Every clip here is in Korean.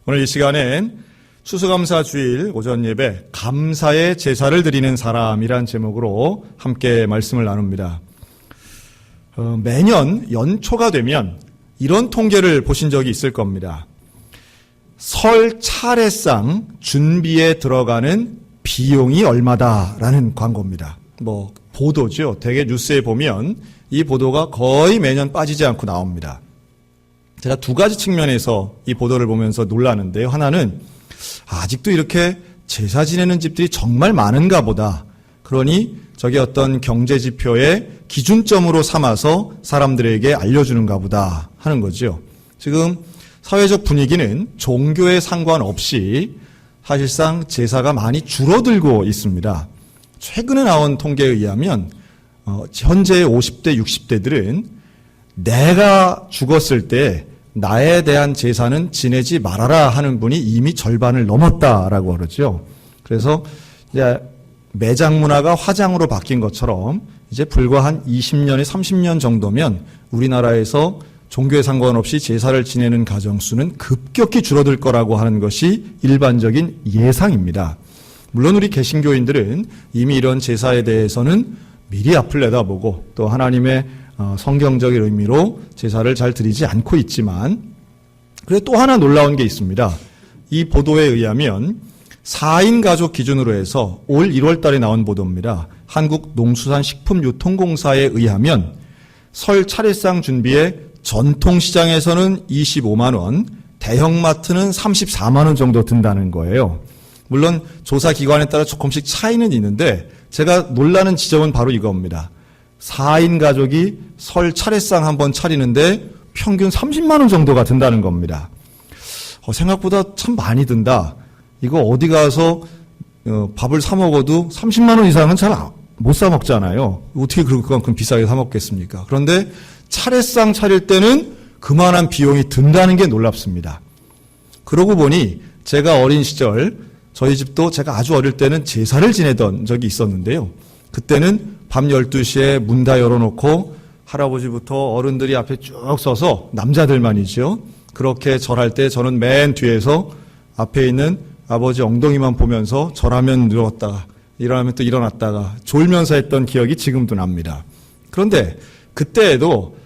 오늘 이 시간엔 추수감사 주일 오전 예배 감사의 제사를 드리는 사람이란 제목으로 함께 말씀을 나눕니다. 매년 연초가 되면 이런 통계를 보신 적이 있을 겁니다. 설 차례상 준비에 들어가는 비용이 얼마다라는 광고입니다. 보도죠. 대개 뉴스에 보면 이 보도가 거의 매년 빠지지 않고 나옵니다. 제가 두 가지 측면에서 이 보도를 보면서 놀라는데요. 하나는 아직도 이렇게 제사 지내는 집들이 정말 많은가 보다. 그러니 저게 어떤 경제 지표의 기준점으로 삼아서 사람들에게 알려주는가 보다 하는 거죠. 지금 사회적 분위기는 종교에 상관없이 사실상 제사가 많이 줄어들고 있습니다. 최근에 나온 통계에 의하면 현재의 50대, 60대들은 내가 죽었을 때 나에 대한 제사는 지내지 말아라 하는 분이 이미 절반을 넘었다라고 그러죠. 그래서 이제 매장 문화가 화장으로 바뀐 것처럼 이제 불과 한 20년에 30년 정도면 우리나라에서 종교에 상관없이 제사를 지내는 가정 수는 급격히 줄어들 거라고 하는 것이 일반적인 예상입니다. 물론 우리 개신교인들은 이미 이런 제사에 대해서는 미리 앞을 내다보고 또 하나님의 성경적인 의미로 제사를 잘 드리지 않고 있지만, 그래 또 하나 놀라운 게 있습니다. 이 보도에 의하면 4인 가족 기준으로 해서 올 1월 달에 나온 보도입니다. 한국농수산식품유통공사에 의하면 설 차례상 준비에 전통시장에서는 25만 원, 대형마트는 34만 원 정도 든다는 거예요. 물론 조사 기관에 따라 조금씩 차이는 있는데 제가 놀라는 지점은 바로 이겁니다. 4인 가족이 설 차례상 한번 차리는데 평균 30만 원 정도가 든다는 겁니다. 생각보다 참 많이 든다. 이거 어디 가서 밥을 사 먹어도 30만 원 이상은 잘 못 사 먹잖아요. 어떻게 그만큼 비싸게 사 먹겠습니까? 그런데 차례상 차릴 때는 그만한 비용이 든다는 게 놀랍습니다. 그러고 보니 제가 어린 시절 저희 집도 제가 아주 어릴 때는 제사를 지내던 적이 있었는데요. 그때는 밤 12시에 문 다 열어놓고 할아버지부터 어른들이 앞에 쭉 서서 남자들만이죠. 그렇게 절할 때 저는 맨 뒤에서 앞에 있는 아버지 엉덩이만 보면서 절하면 누웠다가 일어나면 또 일어났다가 졸면서 했던 기억이 지금도 납니다. 그런데 그때에도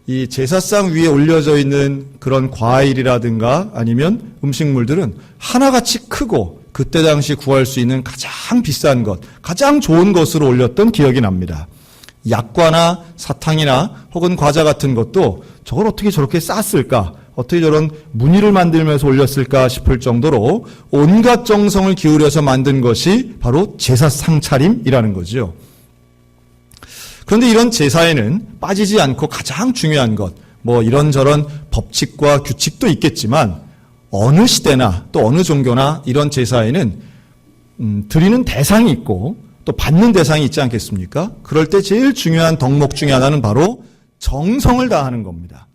이 제사상 위에 올려져 있는 그런 과일이라든가 아니면 음식물들은 하나같이 크고 그때 당시 구할 수 있는 가장 비싼 것, 가장 좋은 것으로 올렸던 기억이 납니다. 약과나 사탕이나 혹은 과자 같은 것도 저걸 어떻게 저렇게 쌌을까? 어떻게 저런 무늬를 만들면서 올렸을까 싶을 정도로 온갖 정성을 기울여서 만든 것이 바로 제사 상차림이라는 거죠. 그런데 이런 제사에는 빠지지 않고 가장 중요한 것, 이런저런 법칙과 규칙도 있겠지만 어느 시대나 또 어느 종교나 이런 제사에는 드리는 대상이 있고 또 받는 대상이 있지 않겠습니까? 그럴 때 제일 중요한 덕목 중에 하나는 바로 정성을 다하는 겁니다.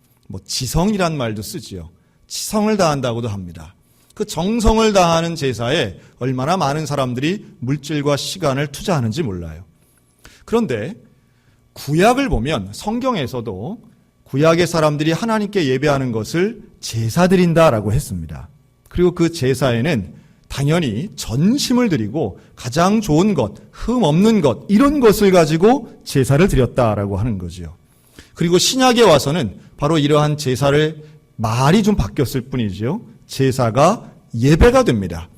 지성이란 말도 쓰지요. 지성을 다한다고도 합니다. 그 정성을 다하는 제사에 얼마나 많은 사람들이 물질과 시간을 투자하는지 몰라요. 그런데 구약을 보면 성경에서도 구약의 사람들이 하나님께 예배하는 것을 제사 드린다라고 했습니다. 그리고 그 제사에는 당연히 전심을 드리고 가장 좋은 것, 흠 없는 것 이런 것을 가지고 제사를 드렸다라고 하는 거죠. 그리고 신약에 와서는 바로 이러한 제사를 말이 좀 바뀌었을 뿐이죠. 제사가 예배가 됩니다.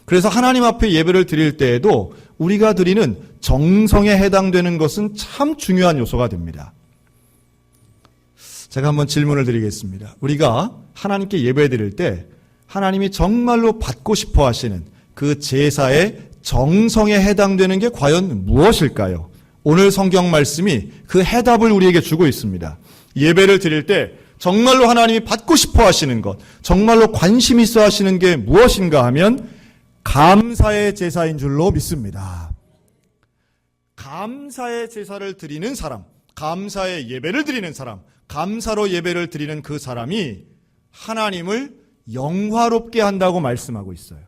그래서 하나님 앞에 예배를 드릴 때에도 우리가 드리는 정성에 해당되는 것은 참 중요한 요소가 됩니다. 제가 한번 질문을 드리겠습니다. 우리가 하나님께 예배 드릴 때 하나님이 정말로 받고 싶어 하시는 그 제사의 정성에 해당되는 게 과연 무엇일까요? 오늘 성경 말씀이 그 해답을 우리에게 주고 있습니다. 예배를 드릴 때 정말로 하나님이 받고 싶어 하시는 것, 정말로 관심 있어 하시는 게 무엇인가 하면 감사의 제사인 줄로 믿습니다. 감사의 제사를 드리는 사람, 감사의 예배를 드리는 사람, 감사로 예배를 드리는 그 사람이 하나님을 영화롭게 한다고 말씀하고 있어요.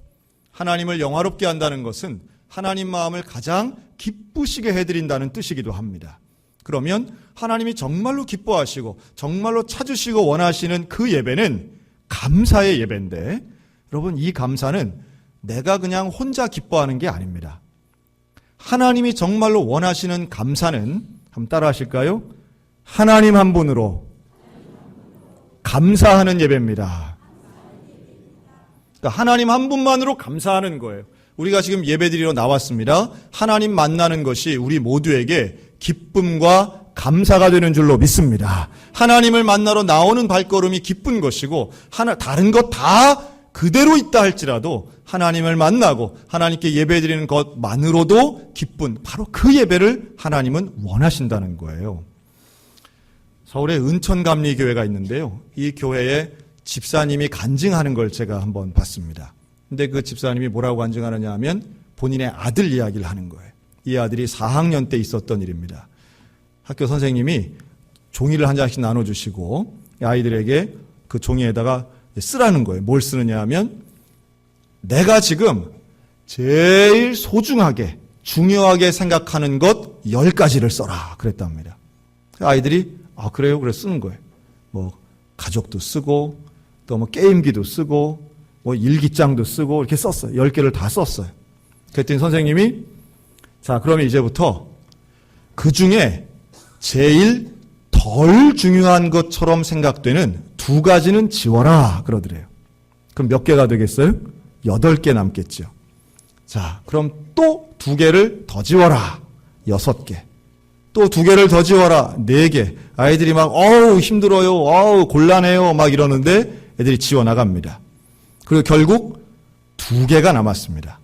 하나님을 영화롭게 한다는 것은 하나님 마음을 가장 기쁘시게 해드린다는 뜻이기도 합니다. 그러면 하나님이 정말로 기뻐하시고 정말로 찾으시고 원하시는 그 예배는 감사의 예배인데, 여러분, 이 감사는 내가 그냥 혼자 기뻐하는 게 아닙니다. 하나님이 정말로 원하시는 감사는, 한번 따라 하실까요? 하나님 한 분으로 감사하는 예배입니다. 그러니까 하나님 한 분만으로 감사하는 거예요. 우리가 지금 예배드리러 나왔습니다. 하나님 만나는 것이 우리 모두에게 기쁨과 감사가 되는 줄로 믿습니다. 하나님을 만나러 나오는 발걸음이 기쁜 것이고, 다른 것 다 그대로 있다 할지라도 하나님을 만나고 하나님께 예배드리는 것만으로도 기쁜, 바로 그 예배를 하나님은 원하신다는 거예요. 서울에 은천감리교회가 있는데요. 이 교회에 집사님이 간증하는 걸 제가 한번 봤습니다. 근데 그 집사님이 뭐라고 간증하느냐 하면 본인의 아들 이야기를 하는 거예요. 이 아들이 4학년 때 있었던 일입니다. 학교 선생님이 종이를 한 장씩 나눠주시고 아이들에게 그 종이에다가 쓰라는 거예요. 뭘 쓰느냐 하면 내가 지금 제일 소중하게 중요하게 생각하는 것 10가지를 써라 그랬답니다. 아이들이 그래요? 그래 쓰는 거예요. 뭐 가족도 쓰고 또 뭐 게임기도 쓰고 뭐 일기장도 쓰고 이렇게 썼어요. 10개를 다 썼어요. 그랬더니 선생님이 자, 그러면 이제부터 그 중에 제일 덜 중요한 것처럼 생각되는 2가지는 지워라 그러더래요. 그럼 몇 개가 되겠어요? 8개 남겠죠. 자, 그럼 또 2개를 더 지워라. 6개. 또 2개를 더 지워라. 4개. 아이들이 막 힘들어요. 곤란해요. 막 이러는데 애들이 지워나갑니다. 그리고 결국 2개가 남았습니다.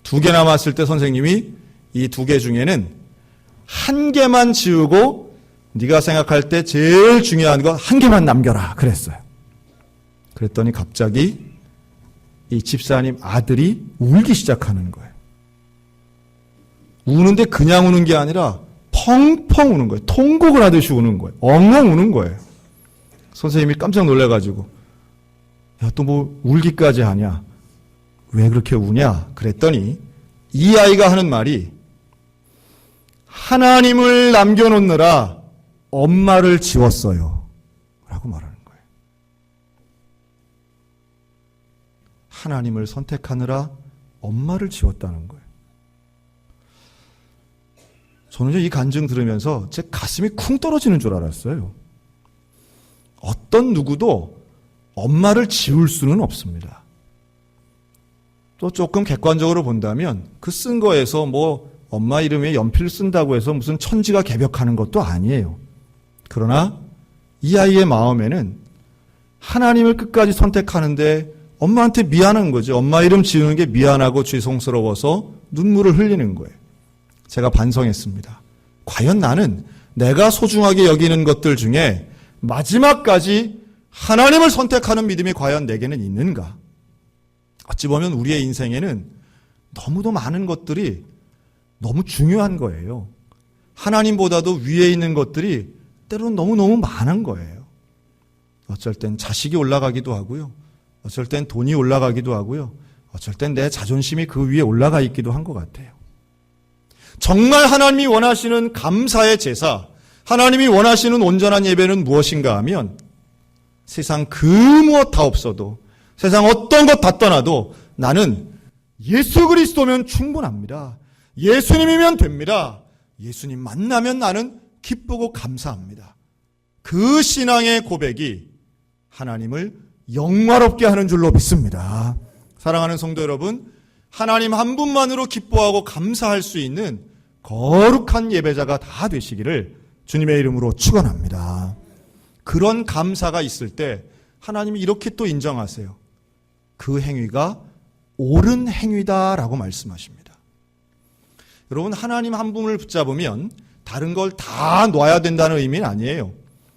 2개 남았을 때 선생님이 이 2개 중에는 1개만 지우고 네가 생각할 때 제일 중요한 거 1개만 남겨라 그랬어요. 그랬더니 갑자기 이 집사님 아들이 울기 시작하는 거예요. 우는데 그냥 우는 게 아니라 펑펑 우는 거예요. 통곡을 하듯이 우는 거예요. 엉엉 우는 거예요. 선생님이 깜짝 놀라가지고 야, 또 뭐 울기까지 하냐? 왜 그렇게 우냐? 그랬더니 이 아이가 하는 말이 하나님을 남겨놓느라 엄마를 지웠어요. 라고 말하는 거예요. 하나님을 선택하느라 엄마를 지웠다는 거예요. 저는 이 간증 들으면서 제 가슴이 쿵 떨어지는 줄 알았어요. 어떤 누구도 엄마를 지울 수는 없습니다. 또 조금 객관적으로 본다면 그 쓴 거에서 뭐 엄마 이름에 연필 쓴다고 해서 무슨 천지가 개벽하는 것도 아니에요. 그러나 이 아이의 마음에는 하나님을 끝까지 선택하는데 엄마한테 미안한 거죠. 엄마 이름 지우는 게 미안하고 죄송스러워서 눈물을 흘리는 거예요. 제가 반성했습니다. 과연 나는 내가 소중하게 여기는 것들 중에 마지막까지 하나님을 선택하는 믿음이 과연 내게는 있는가? 어찌 보면 우리의 인생에는 너무도 많은 것들이 너무 중요한 거예요. 하나님보다도 위에 있는 것들이 때로는 너무너무 많은 거예요. 어쩔 땐 자식이 올라가기도 하고요. 어쩔 땐 돈이 올라가기도 하고요. 어쩔 땐 내 자존심이 그 위에 올라가 있기도 한 것 같아요. 정말 하나님이 원하시는 감사의 제사, 하나님이 원하시는 온전한 예배는 무엇인가 하면 세상 그 무엇 다 없어도, 세상 어떤 것 다 떠나도 나는 예수 그리스도면 충분합니다. 예수님이면 됩니다. 예수님 만나면 나는 기쁘고 감사합니다. 그 신앙의 고백이 하나님을 영화롭게 하는 줄로 믿습니다. 사랑하는 성도 여러분, 하나님 한 분만으로 기뻐하고 감사할 수 있는 거룩한 예배자가 다 되시기를 주님의 이름으로 축원합니다. 그런 감사가 있을 때 하나님이 이렇게 또 인정하세요. 그 행위가 옳은 행위다라고 말씀하십니다. 여러분, 하나님 한 분을 붙잡으면 다른 걸 다 놔야 된다는 의미는 아니에요.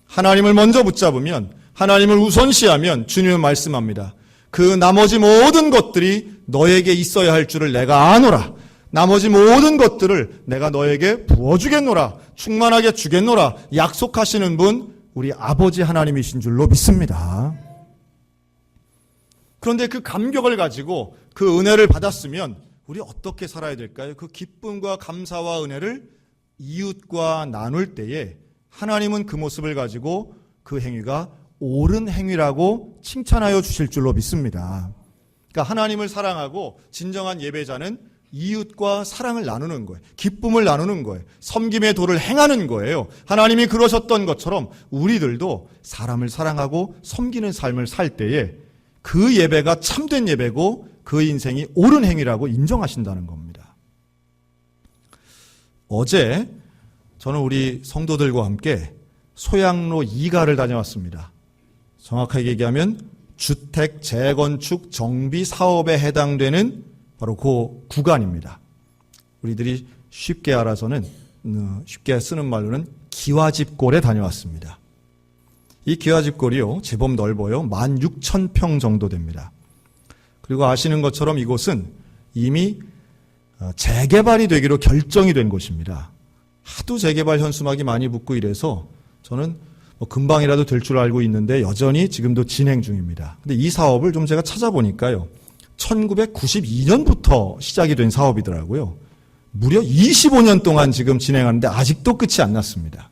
하나님을 먼저 붙잡으면, 하나님을 우선시하면 주님은 말씀합니다. 그 나머지 모든 것들이 너에게 있어야 할 줄을 내가 아노라. 나머지 모든 것들을 내가 너에게 부어주겠노라. 충만하게 주겠노라. 약속하시는 분, 우리 아버지 하나님이신 줄로 믿습니다. 그런데 그 감격을 가지고 그 은혜를 받았으면 우리 어떻게 살아야 될까요? 그 기쁨과 감사와 은혜를 이웃과 나눌 때에 하나님은 그 모습을 가지고 그 행위가 옳은 행위라고 칭찬하여 주실 줄로 믿습니다. 그러니까 하나님을 사랑하고 진정한 예배자는 이웃과 사랑을 나누는 거예요. 기쁨을 나누는 거예요. 섬김의 도를 행하는 거예요. 하나님이 그러셨던 것처럼 우리들도 사람을 사랑하고 섬기는 삶을 살 때에 그 예배가 참된 예배고 그 인생이 옳은 행위라고 인정하신다는 겁니다. 어제 저는 우리 성도들과 함께 소양로 2가를 다녀왔습니다. 정확하게 얘기하면 주택 재건축 정비 사업에 해당되는 바로 그 구간입니다. 우리들이 쉽게 알아서는 쉽게 쓰는 말로는 기와집골에 다녀왔습니다. 이 기와집골이요 제법 넓어요. 16,000평 정도 됩니다. 그리고 아시는 것처럼 이곳은 이미 재개발이 되기로 결정이 된 곳입니다. 하도 재개발 현수막이 많이 붙고 이래서 저는 금방이라도 될 줄 알고 있는데 여전히 지금도 진행 중입니다. 근데 이 사업을 좀 제가 찾아보니까요. 1992년부터 시작이 된 사업이더라고요. 무려 25년 동안 지금 진행하는데 아직도 끝이 안 났습니다.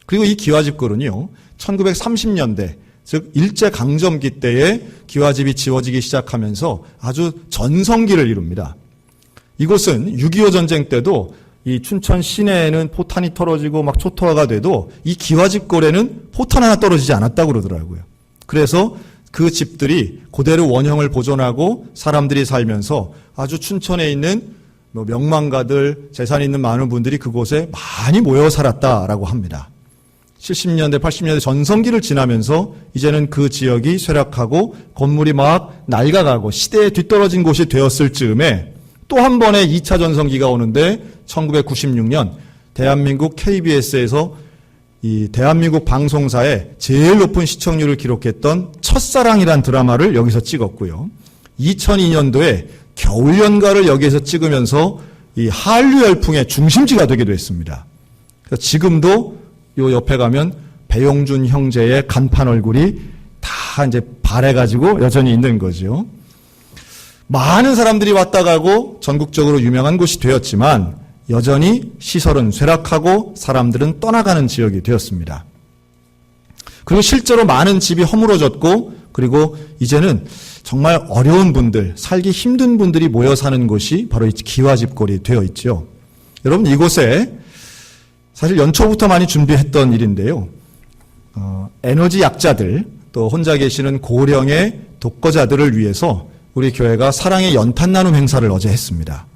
그리고 이 기와집골은요. 1930년대 즉 일제강점기 때에 기와집이 지어지기 시작하면서 아주 전성기를 이룹니다. 이곳은 6.25 전쟁 때도 이 춘천 시내에는 포탄이 떨어지고 막 초토화가 돼도 이 기와집골에는 포탄 하나 떨어지지 않았다고 그러더라고요. 그래서 그 집들이 그대로 원형을 보존하고 사람들이 살면서 아주 춘천에 있는 명망가들, 재산 있는 많은 분들이 그곳에 많이 모여 살았다라고 합니다. 70년대, 80년대 전성기를 지나면서 이제는 그 지역이 쇠락하고 건물이 막 낡아가고 시대에 뒤떨어진 곳이 되었을 즈음에 또 한 번의 2차 전성기가 오는데 1996년 대한민국 KBS에서 이 대한민국 방송사의 제일 높은 시청률을 기록했던 첫사랑이란 드라마를 여기서 찍었고요. 2002년도에 겨울연가를 여기에서 찍으면서 이 한류 열풍의 중심지가 되기도 했습니다. 지금도 요 옆에 가면 배용준 형제의 간판 얼굴이 다 이제 발해가지고 여전히 있는 거죠. 많은 사람들이 왔다 가고 전국적으로 유명한 곳이 되었지만 여전히 시설은 쇠락하고 사람들은 떠나가는 지역이 되었습니다. 그리고 실제로 많은 집이 허물어졌고 그리고 이제는 정말 어려운 분들, 살기 힘든 분들이 모여 사는 곳이 바로 이 기와집골이 되어 있죠. 여러분 이곳에 사실 연초부터 많이 준비했던 일인데요. 에너지 약자들 또 혼자 계시는 고령의 독거자들을 위해서 우리 교회가 사랑의 연탄 나눔 행사를 어제 했습니다.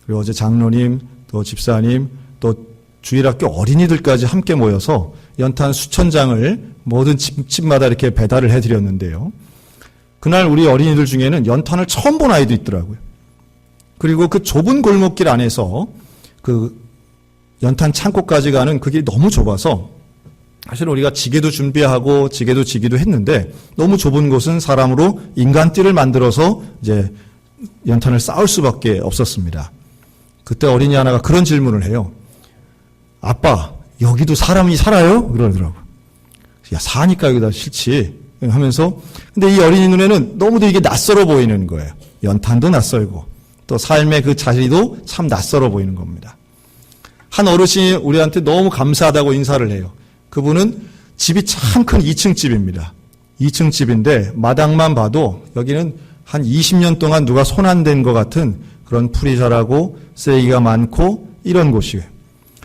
그리고 어제 장로님 또 집사님 또 주일학교 어린이들까지 함께 모여서 연탄 수천 장을 모든 집마다 이렇게 배달을 해드렸는데요. 그날 우리 어린이들 중에는 연탄을 처음 본 아이도 있더라고요. 그리고 그 좁은 골목길 안에서 그 연탄 창고까지 가는 그게 너무 좁아서 사실 우리가 지게도 준비하고 지게도 지기도 했는데 너무 좁은 곳은 사람으로 인간띠를 만들어서 이제 연탄을 쌓을 수밖에 없었습니다. 그때 어린이 하나가 그런 질문을 해요. 아빠, 여기도 사람이 살아요? 그러더라고요. 야, 사니까 여기다 싫지. 하면서 근데 이 어린이 눈에는 너무도 이게 낯설어 보이는 거예요. 연탄도 낯설고 또 삶의 그 자리도 참 낯설어 보이는 겁니다. 한 어르신이 우리한테 너무 감사하다고 인사를 해요. 그분은 집이 참 큰 2층 집입니다. 2층 집인데 마당만 봐도 여기는 한 20년 동안 누가 손 안 댄 것 같은 그런 풀이 자라고 쓰레기가 많고 이런 곳이에요.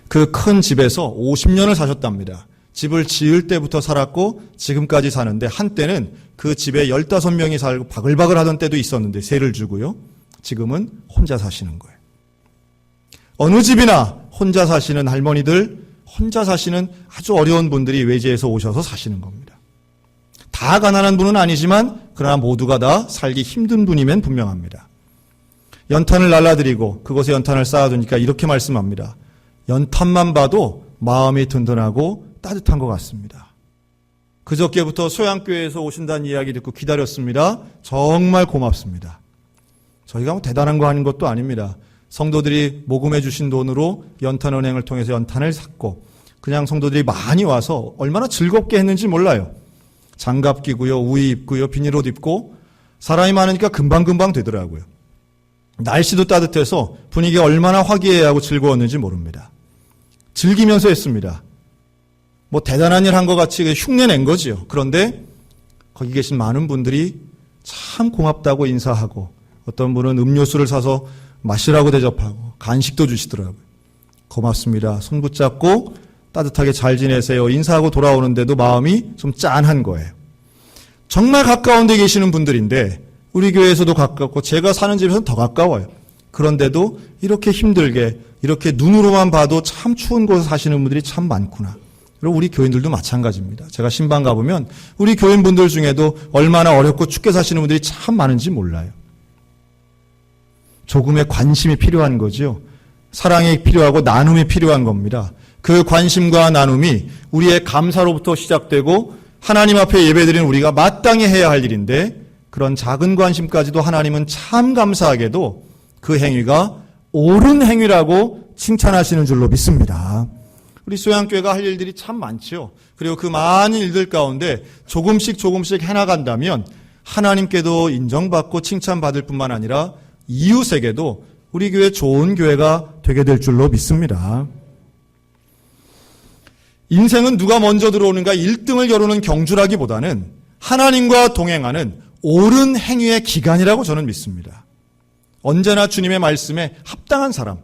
그 큰 집에서 50년을 사셨답니다. 집을 지을 때부터 살았고 지금까지 사는데 한때는 그 집에 15명이 살고 바글바글 하던 때도 있었는데 세를 주고요. 지금은 혼자 사시는 거예요. 어느 집이나 혼자 사시는 할머니들, 혼자 사시는 아주 어려운 분들이 외지에서 오셔서 사시는 겁니다. 다 가난한 분은 아니지만 그러나 모두가 다 살기 힘든 분이면 분명합니다. 연탄을 날라드리고 그곳에 연탄을 쌓아두니까 이렇게 말씀합니다. 연탄만 봐도 마음이 든든하고 따뜻한 것 같습니다. 그저께부터 소양교회에서 오신다는 이야기 듣고 기다렸습니다. 정말 고맙습니다. 저희가 뭐 대단한 거 하는 것도 아닙니다. 성도들이 모금해 주신 돈으로 연탄은행을 통해서 연탄을 샀고 그냥 성도들이 많이 와서 얼마나 즐겁게 했는지 몰라요. 장갑 끼고요, 우의 입고요, 비닐옷 입고 사람이 많으니까 금방금방 되더라고요. 날씨도 따뜻해서 분위기가 얼마나 화기애애하고 즐거웠는지 모릅니다. 즐기면서 했습니다. 뭐 대단한 일 한 것 같이 흉내낸 거지요. 그런데 거기 계신 많은 분들이 참 고맙다고 인사하고 어떤 분은 음료수를 사서 마시라고 대접하고 간식도 주시더라고요. 고맙습니다. 손 붙잡고 따뜻하게 잘 지내세요. 인사하고 돌아오는데도 마음이 좀 짠한 거예요. 정말 가까운 데 계시는 분들인데 우리 교회에서도 가깝고 제가 사는 집에서는 더 가까워요. 그런데도 이렇게 힘들게 이렇게 눈으로만 봐도 참 추운 곳에 사시는 분들이 참 많구나. 그리고 우리 교인들도 마찬가지입니다. 제가 신방 가보면 우리 교인분들 중에도 얼마나 어렵고 춥게 사시는 분들이 참 많은지 몰라요. 조금의 관심이 필요한 거죠. 사랑이 필요하고 나눔이 필요한 겁니다. 그 관심과 나눔이 우리의 감사로부터 시작되고 하나님 앞에 예배드리는 우리가 마땅히 해야 할 일인데 그런 작은 관심까지도 하나님은 참 감사하게도 그 행위가 옳은 행위라고 칭찬하시는 줄로 믿습니다. 우리 소양교회가 할 일들이 참 많죠. 그리고 그 많은 일들 가운데 조금씩 해나간다면 하나님께도 인정받고 칭찬받을 뿐만 아니라 이웃에게도 우리 교회 좋은 교회가 되게 될 줄로 믿습니다. 인생은 누가 먼저 들어오는가 1등을 겨루는 경주라기보다는 하나님과 동행하는 옳은 행위의 기간이라고 저는 믿습니다. 언제나 주님의 말씀에 합당한 사람,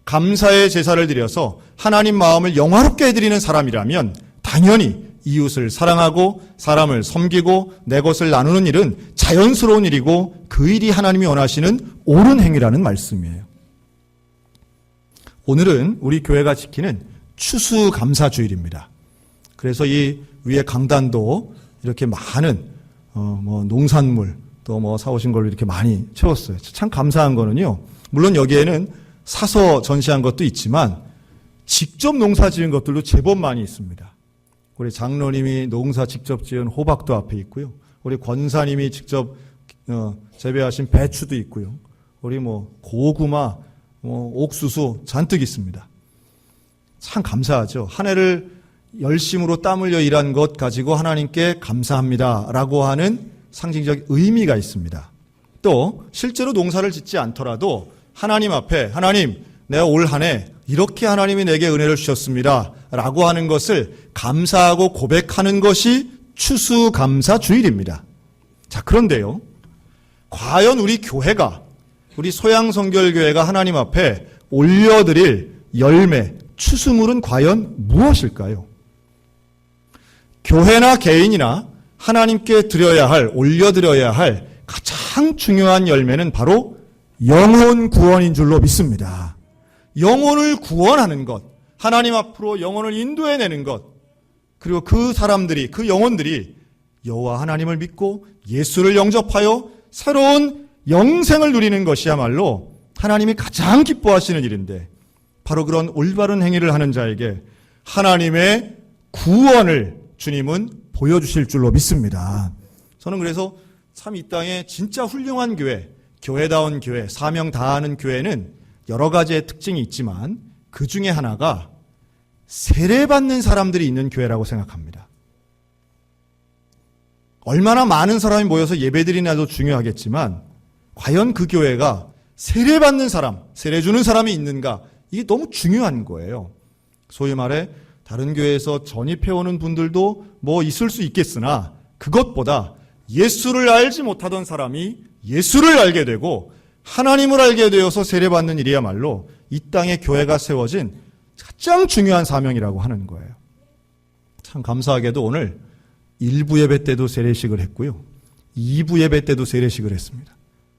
감사의 제사를 드려서 하나님 마음을 영화롭게 해드리는 사람이라면 당연히 이웃을 사랑하고 사람을 섬기고 내 것을 나누는 일은 자연스러운 일이고 그 일이 하나님이 원하시는 옳은 행위라는 말씀이에요. 오늘은 우리 교회가 지키는 추수감사주일입니다. 그래서 이 위에 강단도 이렇게 많은 농산물 또 사오신 걸로 이렇게 많이 채웠어요. 참 감사한 거는요. 물론 여기에는 사서 전시한 것도 있지만 직접 농사 지은 것들도 제법 많이 있습니다. 우리 장로님이 농사 직접 지은 호박도 앞에 있고요. 우리 권사님이 직접 재배하신 배추도 있고요. 우리 고구마, 옥수수 잔뜩 있습니다. 참 감사하죠. 한 해를 열심으로 땀 흘려 일한 것 가지고 하나님께 감사합니다라고 하는 상징적 의미가 있습니다. 또 실제로 농사를 짓지 않더라도 하나님 앞에 하나님 내가 올 한 해 이렇게 하나님이 내게 은혜를 주셨습니다 라고 하는 것을 감사하고 고백하는 것이 추수감사주일입니다. 자, 그런데요. 과연 우리 교회가 우리 소양성결교회가 하나님 앞에 올려드릴 열매, 추수물은 과연 무엇일까요? 교회나 개인이나 하나님께 드려야 할, 올려드려야 할 가장 중요한 열매는 바로 영혼 구원인 줄로 믿습니다. 영혼을 구원하는 것, 하나님 앞으로 영혼을 인도해내는 것, 그리고 그 사람들이, 그 영혼들이 여호와 하나님을 믿고 예수를 영접하여 새로운 영생을 누리는 것이야말로 하나님이 가장 기뻐하시는 일인데 바로 그런 올바른 행위를 하는 자에게 하나님의 구원을 주님은 보여주실 줄로 믿습니다. 저는 그래서 참 이 땅에 진짜 훌륭한 교회, 교회다운 교회, 사명 다하는 교회는 여러 가지의 특징이 있지만 그 중에 하나가 세례받는 사람들이 있는 교회라고 생각합니다. 얼마나 많은 사람이 모여서 예배드리냐도 중요하겠지만 과연 그 교회가 세례받는 사람, 세례 주는 사람이 있는가, 이게 너무 중요한 거예요. 소위 말해 다른 교회에서 전입해오는 분들도 있을 수 있겠으나 그것보다 예수를 알지 못하던 사람이 예수를 알게 되고 하나님을 알게 되어서 세례받는 일이야말로 이 땅에 교회가 세워진 가장 중요한 사명이라고 하는 거예요. 참 감사하게도 오늘 1부 예배 때도 세례식을 했고요. 2부 예배 때도 세례식을 했습니다.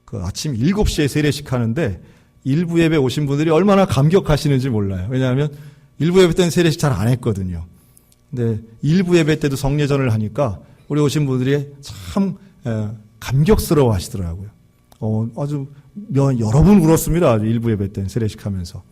그 아침 7시에 세례식 하는데 1부 예배 오신 분들이 얼마나 감격하시는지 몰라요. 왜냐하면 1부 예배 때는 세례식 잘 안 했거든요. 근데 1부 예배 때도 성례전을 하니까 우리 오신 분들이 참 감격스러워 하시더라고요. 아주 여러 분 울었습니다. 1부 예배 때는 세례식 하면서.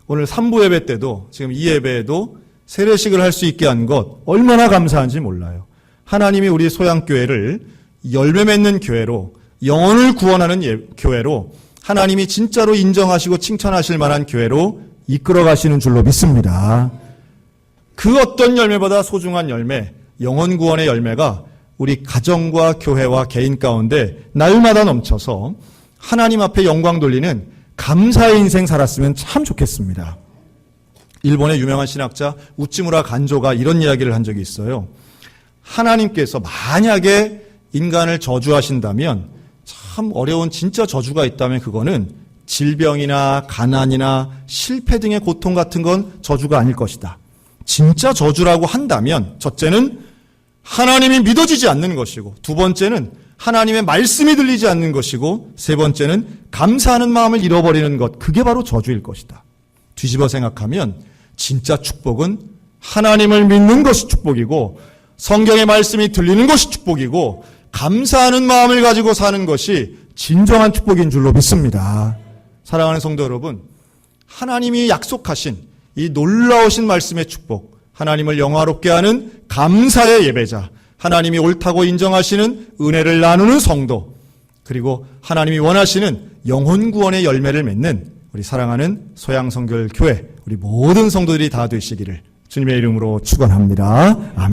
오늘 3부 예배 때도 지금 이 예배에도 세례식을 할 수 있게 한 것 얼마나 감사한지 몰라요. 하나님이 우리 소양교회를 열매 맺는 교회로, 영혼을 구원하는 교회로, 하나님이 진짜로 인정하시고 칭찬하실 만한 교회로 이끌어 가시는 줄로 믿습니다. 그 어떤 열매보다 소중한 열매, 영혼 구원의 열매가 우리 가정과 교회와 개인 가운데 날마다 넘쳐서 하나님 앞에 영광 돌리는 감사의 인생 살았으면 참 좋겠습니다. 일본의 유명한 신학자 우찌무라 간조가 이런 이야기를 한 적이 있어요. 하나님께서 만약에 인간을 저주하신다면, 참 어려운 진짜 저주가 있다면 그거는 질병이나 가난이나 실패 등의 고통 같은 건 저주가 아닐 것이다. 진짜 저주라고 한다면 첫째는 하나님이 믿어지지 않는 것이고, 두 번째는 하나님의 말씀이 들리지 않는 것이고, 세 번째는 감사하는 마음을 잃어버리는 것, 그게 바로 저주일 것이다. 뒤집어 생각하면 진짜 축복은 하나님을 믿는 것이 축복이고, 성경의 말씀이 들리는 것이 축복이고, 감사하는 마음을 가지고 사는 것이 진정한 축복인 줄로 믿습니다. 사랑하는 성도 여러분, 하나님이 약속하신 이 놀라우신 말씀의 축복, 하나님을 영화롭게 하는 감사의 예배자, 하나님이 옳다고 인정하시는 은혜를 나누는 성도, 그리고 하나님이 원하시는 영혼 구원의 열매를 맺는 우리 사랑하는 소양성결교회, 우리 모든 성도들이 다 되시기를 주님의 이름으로 축원합니다. 아멘.